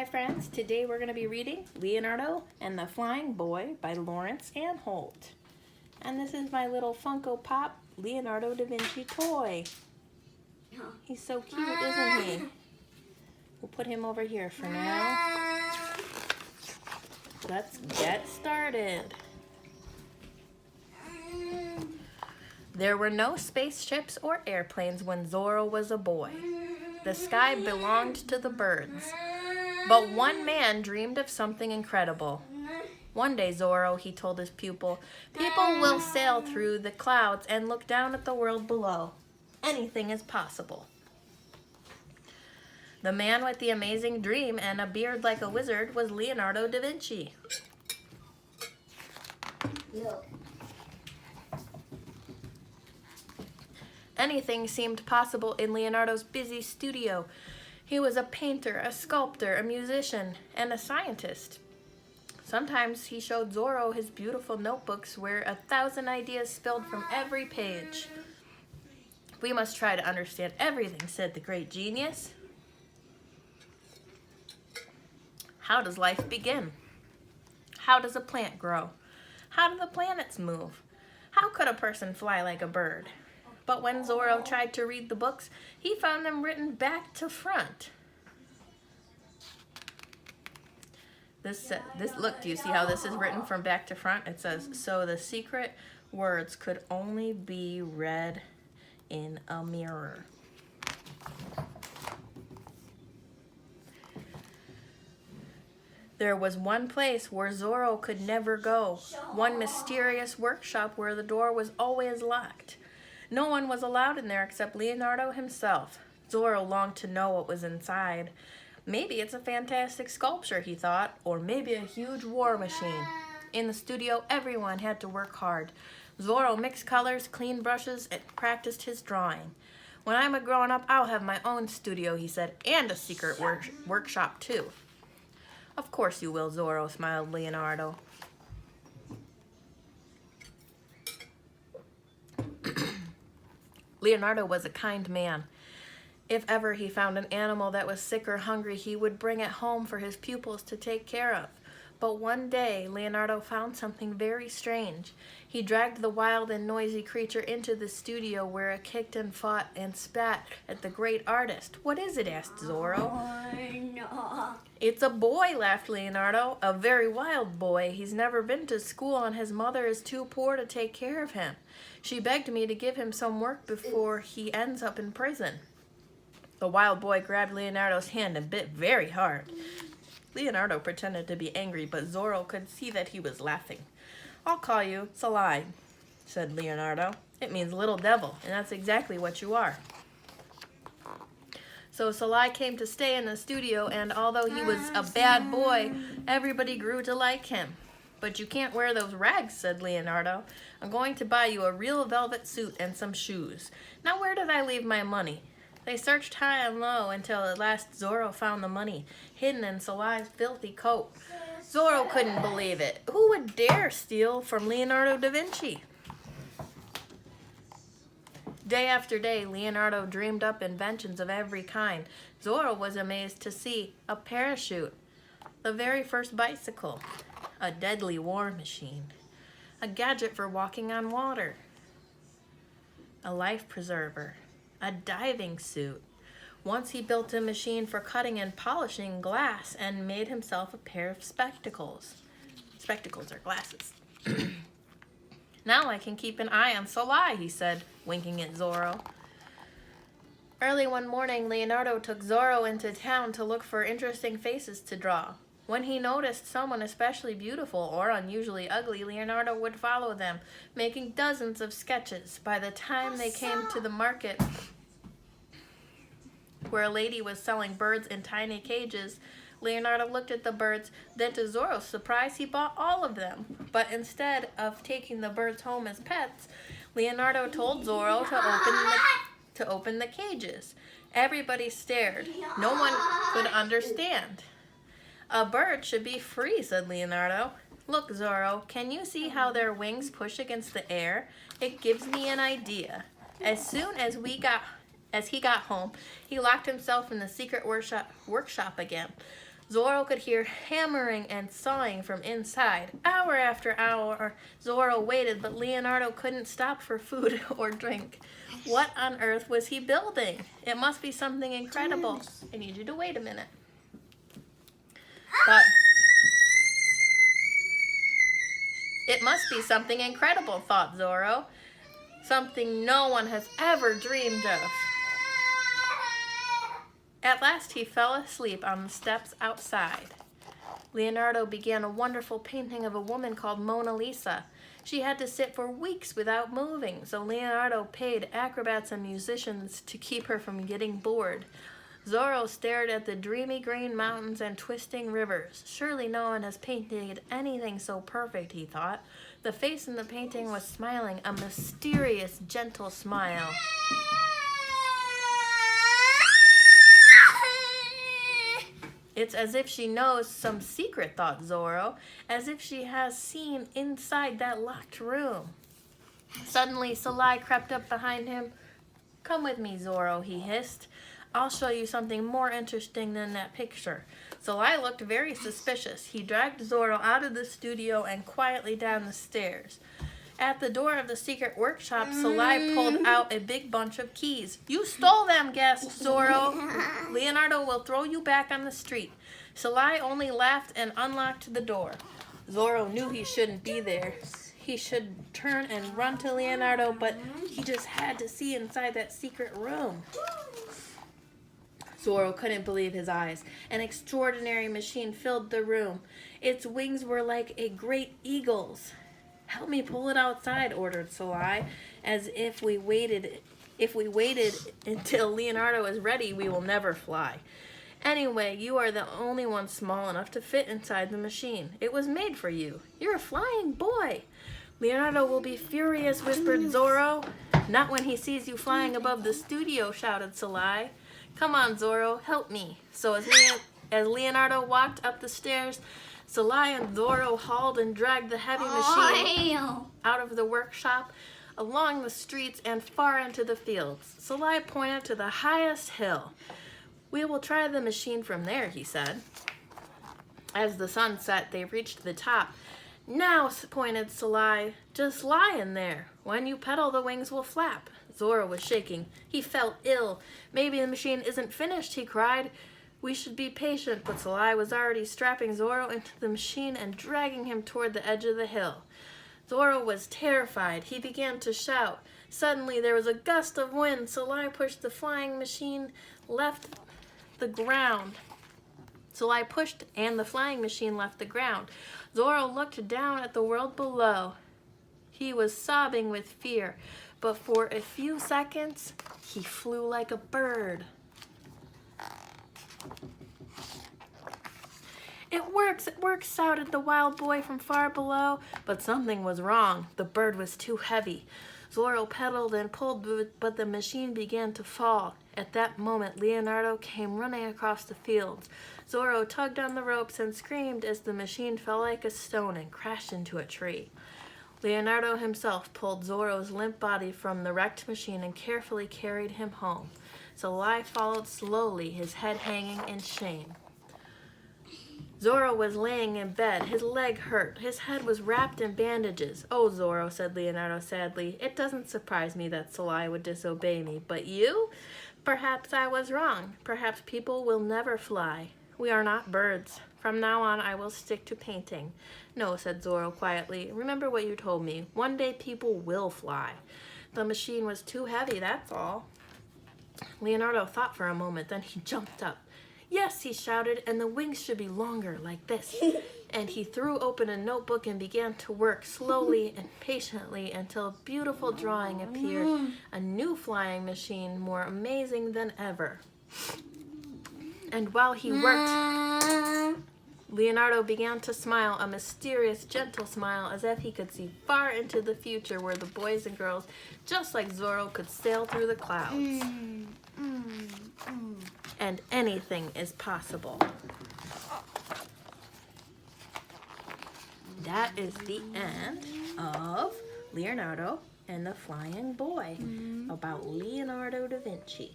Hi friends, today we're going to be reading Leonardo and the Flying Boy by Laurence Anholt. And this is my little Funko Pop Leonardo da Vinci toy. He's so cute, isn't he? We'll put him over here for now. Let's get started. There were no spaceships or airplanes when Zorro was a boy. The sky belonged to the birds. But one man dreamed of something incredible. One day, Zorro, he told his pupil, people will sail through the clouds and look down at the world below. Anything is possible. The man with the amazing dream and a beard like a wizard was Leonardo da Vinci. Anything seemed possible in Leonardo's busy studio. He was a painter, a sculptor, a musician, and a scientist. Sometimes he showed Zorro his beautiful notebooks where 1,000 ideas spilled from every page. We must try to understand everything, said the great genius. How does life begin? How does a plant grow? How do the planets move? How could a person fly like a bird? But when Zorro tried to read the books, he found them written back to front. Look, do you see how this is written from back to front? It says, so the secret words could only be read in a mirror. There was one place where Zorro could never go, one mysterious workshop where the door was always locked. No one was allowed in there except Leonardo himself. Zorro longed to know what was inside. Maybe it's a fantastic sculpture, he thought, or maybe a huge war machine. In the studio, everyone had to work hard. Zorro mixed colors, cleaned brushes, and practiced his drawing. When I'm a grown-up, I'll have my own studio, he said, and a secret workshop, too. Of course you will, Zorro, smiled Leonardo. Leonardo was a kind man. If ever he found an animal that was sick or hungry, he would bring it home for his pupils to take care of. But one day, Leonardo found something very strange. He dragged the wild and noisy creature into the studio where it kicked and fought and spat at the great artist. What is it? Asked Zorro. No. It's a boy, laughed Leonardo. A very wild boy. He's never been to school and his mother is too poor to take care of him. She begged me to give him some work before he ends up in prison. The wild boy grabbed Leonardo's hand and bit very hard. Leonardo pretended to be angry, but Zorro could see that he was laughing. I'll call you Salai, said Leonardo. It means little devil, and that's exactly what you are. So Salai came to stay in the studio, and although he was a bad boy, everybody grew to like him. But you can't wear those rags, said Leonardo. I'm going to buy you a real velvet suit and some shoes. Now where did I leave my money? They searched high and low until at last Zorro found the money, hidden in Salai's filthy coat. Zorro couldn't believe it. Who would dare steal from Leonardo da Vinci? Day after day, Leonardo dreamed up inventions of every kind. Zorro was amazed to see a parachute, the very first bicycle, a deadly war machine, a gadget for walking on water, a life preserver, a diving suit. Once he built a machine for cutting and polishing glass and made himself a pair of spectacles. Spectacles are glasses. Now I can keep an eye on Salai, he said, winking at Zorro. Early one morning, Leonardo took Zorro into town to look for interesting faces to draw. When he noticed someone especially beautiful or unusually ugly, Leonardo would follow them, making dozens of sketches. By the time they came to the market where a lady was selling birds in tiny cages, Leonardo looked at the birds. Then to Zorro's surprise, he bought all of them. But instead of taking the birds home as pets, Leonardo told Zorro to open the cages. Everybody stared. No one could understand. A bird should be free, said Leonardo. Look, Zorro, can you see how their wings push against the air? It gives me an idea. As soon as he got home, he locked himself in the secret workshop again. Zorro could hear hammering and sawing from inside. Hour after hour, Zorro waited, but Leonardo couldn't stop for food or drink. What on earth was he building? It must be something incredible. I need you to wait a minute. It must be something incredible, thought Zorro. Something no one has ever dreamed of. At last he fell asleep on the steps outside. Leonardo began a wonderful painting of a woman called Mona Lisa. She had to sit for weeks without moving, so Leonardo paid acrobats and musicians to keep her from getting bored. Zorro stared at the dreamy green mountains and twisting rivers. Surely no one has painted anything so perfect, he thought. The face in the painting was smiling, a mysterious, gentle smile. It's as if she knows some secret, thought Zorro, as if she has seen inside that locked room. Suddenly, Salai crept up behind him. Come with me, Zorro, he hissed. I'll show you something more interesting than that picture. Salai looked very suspicious. He dragged Zorro out of the studio and quietly down the stairs. At the door of the secret workshop, Salai pulled out a big bunch of keys. You stole them, gasped Zorro. Leonardo will throw you back on the street. Salai only laughed and unlocked the door. Zorro knew he shouldn't be there. He should turn and run to Leonardo, but he just had to see inside that secret room. Zorro couldn't believe his eyes. An extraordinary machine filled the room. Its wings were like a great eagle's. Help me pull it outside, ordered Salai. If we waited until Leonardo is ready, we will never fly. Anyway, you are the only one small enough to fit inside the machine. It was made for you. You're a flying boy. Leonardo will be furious, whispered Zorro. Not when he sees you flying above the studio, shouted Salai. Come on, Zorro, help me. So as Leonardo walked up the stairs, Salai and Zorro hauled and dragged the heavy machine out of the workshop, along the streets, and far into the fields. Salai pointed to the highest hill. We will try the machine from there, he said. As the sun set, they reached the top. Now, pointed Salai, just lie in there. When you pedal, the wings will flap. Zorro was shaking. He felt ill. Maybe the machine isn't finished, he cried. We should be patient, but Salai was already strapping Zorro into the machine and dragging him toward the edge of the hill. Zorro was terrified. He began to shout. Suddenly, there was a gust of wind. Salai pushed the flying machine, left the ground. Salai pushed, and the flying machine left the ground. Zorro looked down at the world below. He was sobbing with fear, but for a few seconds, he flew like a bird. It works, shouted the wild boy from far below, but something was wrong. The bird was too heavy. Zorro pedaled and pulled, but the machine began to fall. At that moment, Leonardo came running across the fields. Zorro tugged on the ropes and screamed as the machine fell like a stone and crashed into a tree. Leonardo himself pulled Zorro's limp body from the wrecked machine and carefully carried him home. Salai followed slowly, his head hanging in shame. Zorro was laying in bed. His leg hurt. His head was wrapped in bandages. Oh, Zorro, said Leonardo sadly, it doesn't surprise me that Salai would disobey me. But you? Perhaps I was wrong. Perhaps people will never fly. We are not birds. From now on, I will stick to painting. No, said Zorro quietly. Remember what you told me. One day people will fly. The machine was too heavy, that's all. Leonardo thought for a moment, then he jumped up. Yes, he shouted, and the wings should be longer, like this. And he threw open a notebook and began to work slowly and patiently until a beautiful drawing appeared, a new flying machine more amazing than ever. And while he worked, Leonardo began to smile, a mysterious, gentle smile, as if he could see far into the future where the boys and girls, just like Zorro, could sail through the clouds. And anything is possible. That is the end of Leonardo and the Flying Boy, about Leonardo da Vinci.